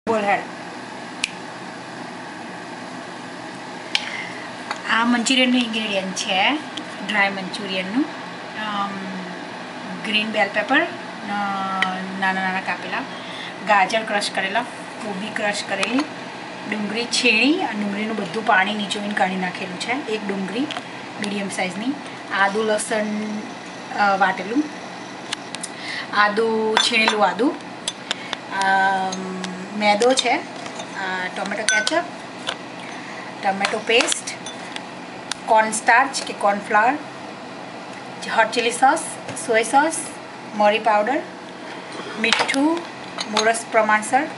બોલ હેડ આ મંચુરિયનનું ઇન્ગ્રેડિયન્ટ છે ડ્રાય મંચુરિયનનું ગ્રીન બેલ પેપર નાના નાના કાપેલા ગાજર ક્રશ કરેલા કોબી ક્રશ કરેલી ડુંગળી છીણી અને ડુંગળીનું બધું પાણી નીચોવીને કાઢી નાખેલું છે એક ડુંગળી મીડિયમ સાઇઝની આદુ લસણ વાટેલું આદુ છીણેલું આદુ मैदो है tomato ketchup tomato paste corn starch के cornflour hot chilli sauce soya sauce मरी पाउडर मीठू मोरस प्रमाणसर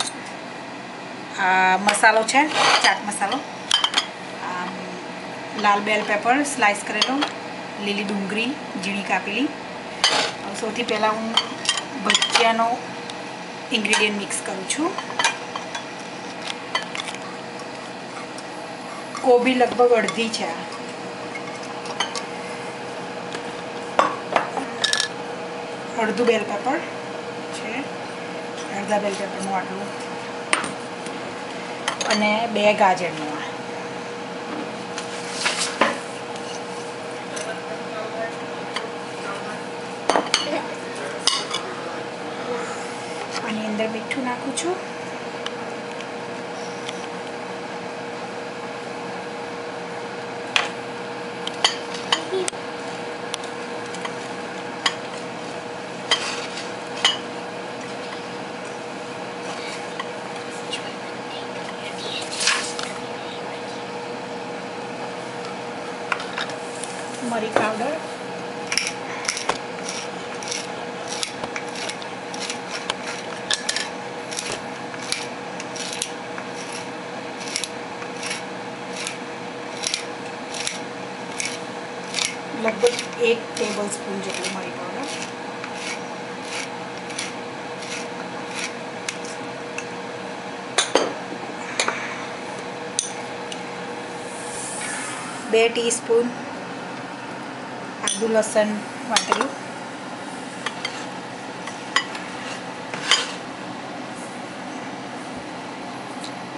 मसालो है चाट मसालो लाल बेल पेपर स्लाइस करेलो લીલી ડુંગળી ઝીણી કાપેલી સૌથી પહેલાં હું ભજીયાનો ઇન્ગ્રેડિયન્ટ મિક્સ કરું છું કોબી લગભગ અડધી છે અડધું બેલ પેપર છે અડધા બેલ પેપરનું આટલું અને 2 ગાજરનું આની અંદર મીઠું નાખું છું મરી પાવડર लगभग 1 टेबल स्पून જેટલું મરી પાવડર બે ટીસ્પૂન આદુ લસણ વાટેલું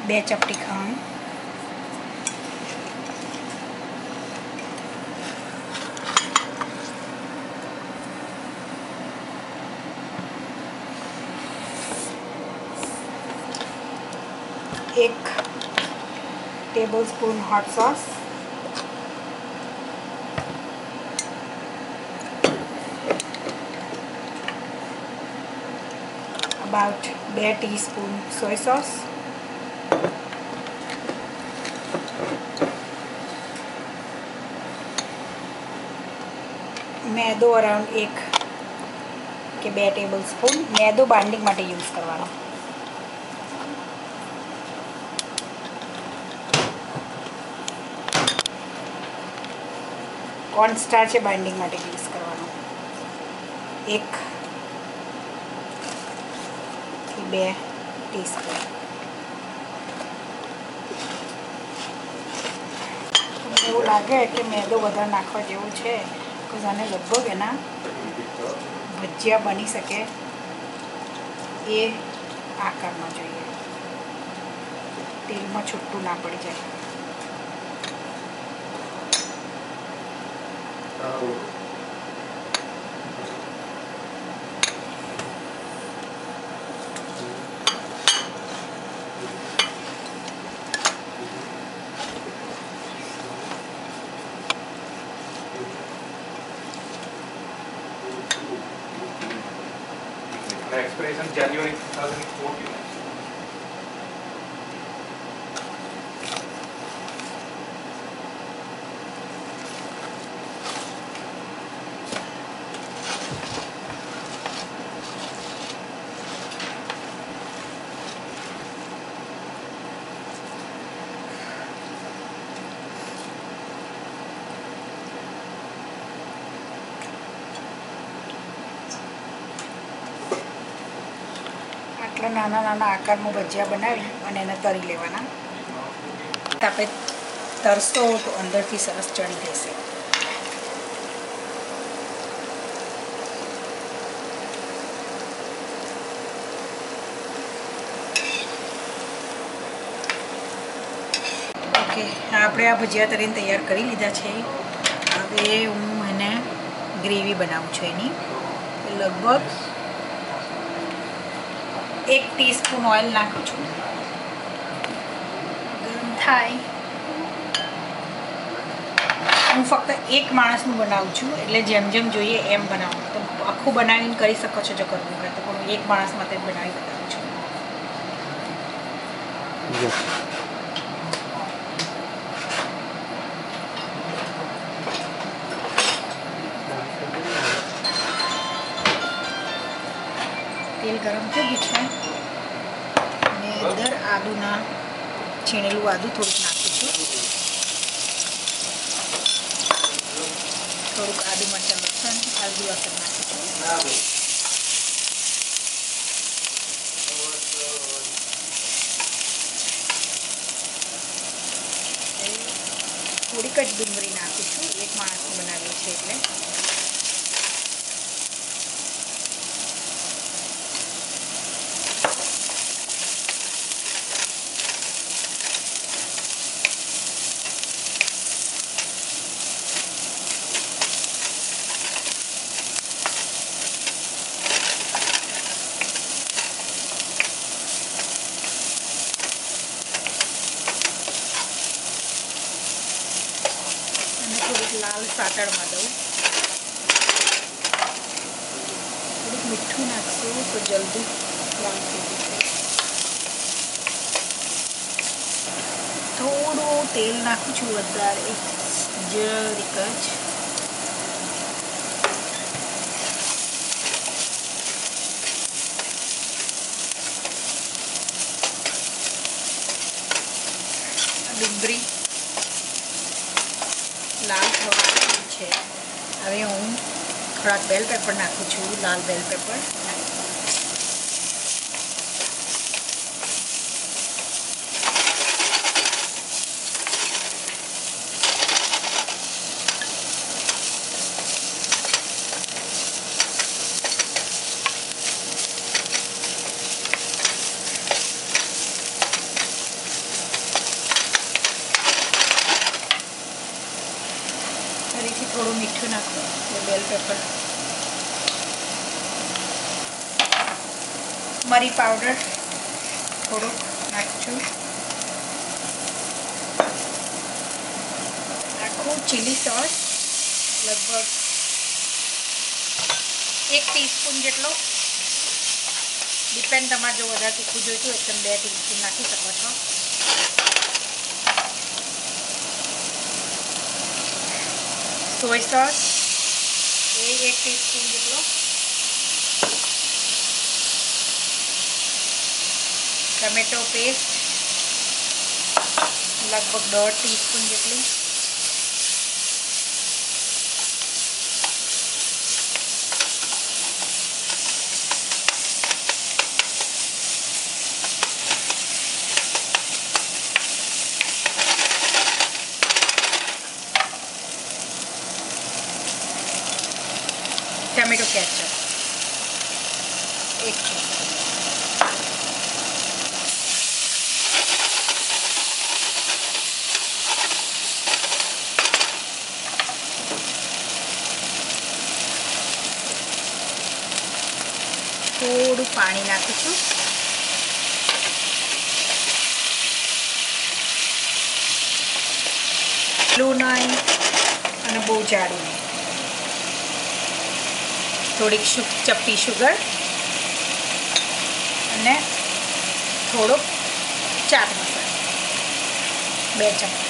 2 ચપટી ખાંડ एक tablespoon hot sauce about 2 teaspoon soya sauce मैदो अराउंड 1 के 2 टेबल स्पून मैदो बाइंडिंग માટે યુઝ કરવાનો कॉर्न स्टार्च है बाइंडिंग માટે યુઝ કરવાનો 1 કે 2 ટીસ્પૂન એવું લાગે કે મેદો વધારે નાખવા જેવું છે તો આને લગભગ એના ભજીયા બની શકે એ આકારમાં જોઈએ તેલમાં છૂટું ના પડી જાય expiration January 2014. આટલા નાના નાના આકારમાં ભજીયા બનાવી અને એને તળી લેવાના આપણે તરસો તો અંદરથી સરસ ચડી જશે આપણે આ ભજીયા તરીને તૈયાર કરી લીધા છે. હવે હું એને ગ્રેવી બનાવું છું એની. લગભગ 1 ટીસ્પૂન ઓઇલ નાખું છું. ગરમ થાય. હું ફક્ત એક માણસનું બનાવું છું, એટલે જેમ જેમ જોઈએ એમ બનાવું. તો આખું બનાવીને કરી શકો છો જો કરવું હોય તો, પણ હું એક માણસ માટે બનાવી બતાવું છું. તેલ ગરમ થઈ ગયું છે અને અંદર આદુના છીણેલું આદું થોડુંક નાખું છું. થોડુંક આદુ મરચાં લસણ નાખું છું. થોડીક જ ડુંગળી નાખું છું, એક માણસનું બનાવ્યું છે એટલે. લાલ સાતળમાં દઉં. થોડુંક મીઠું નાખશું તો જલ્દી લાલ થઈ જશે. થોડું તેલ નાખું છું વધારે, જરીક જ. ડુંગળી લાલ થવા છે. હવે હું થોડાક બેલ પેપર નાખું છું, લાલ બેલ પેપર. ફરીથી થોડું મીઠું નાખું, બેલ પેપર. મરી પાવડર થોડુંક નાખું છું. આખું ચીલી સોસ લગભગ 1 ટીસ્પૂન જેટલો. ડિપેન્ડ, તમારે જો વધારે તીખું જોઈતું હોય તો 2 ટીસ્પૂન નાખી શકો છો. સોય સોસ એ 1 ટીસ્પૂન જેટલો. ટમેટો પેસ્ટ લગભગ 1.5 ટીસ્પૂન જેટલી. ટમેટો કેચઅપ 1 ચમચી. થોડું પાણી નાખું છું. એટલું નહીં અને બહુ જાડું નહીં. થોડીક ચપટી શુગર અને થોડોક ચાટ મસાલો 2 ચમચી.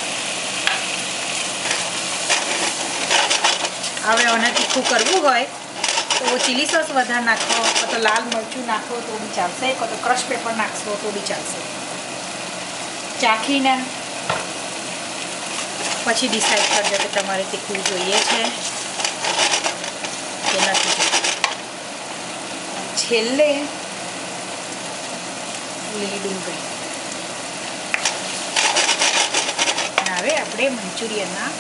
હવે આને તીખું કરવું હોય તો ચીલી સોસ વધારે નાખો, તો લાલ મરચું નાખો તો બી ચાલશે, તો ક્રશ પેપર નાખશો તો બી ચાલશે. ચાખીને પછી ડિસાઈડ કરજો કે તમારે તીખું જોઈએ છે કે નથી જોઈતું. છેલ્લે લીલી ડુંગળી. હવે આપણે મંચુરિયનના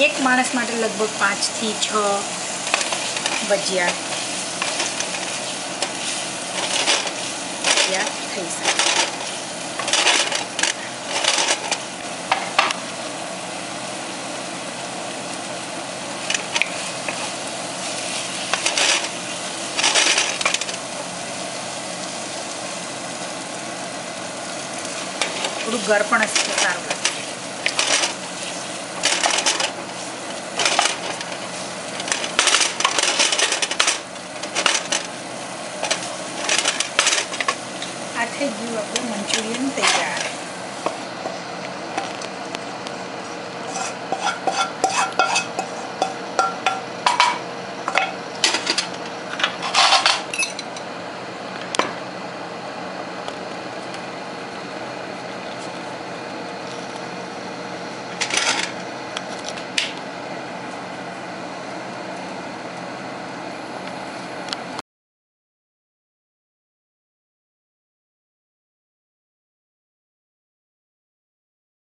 એક માણસ માટે લગભગ 5 થી 6 ભજીયા તૈયાર થઈ શકે. થોડું ઘર પણ હશે તો સારું લાગે. આ થઈ ગયું આપણું મંચુરિયન તૈયાર.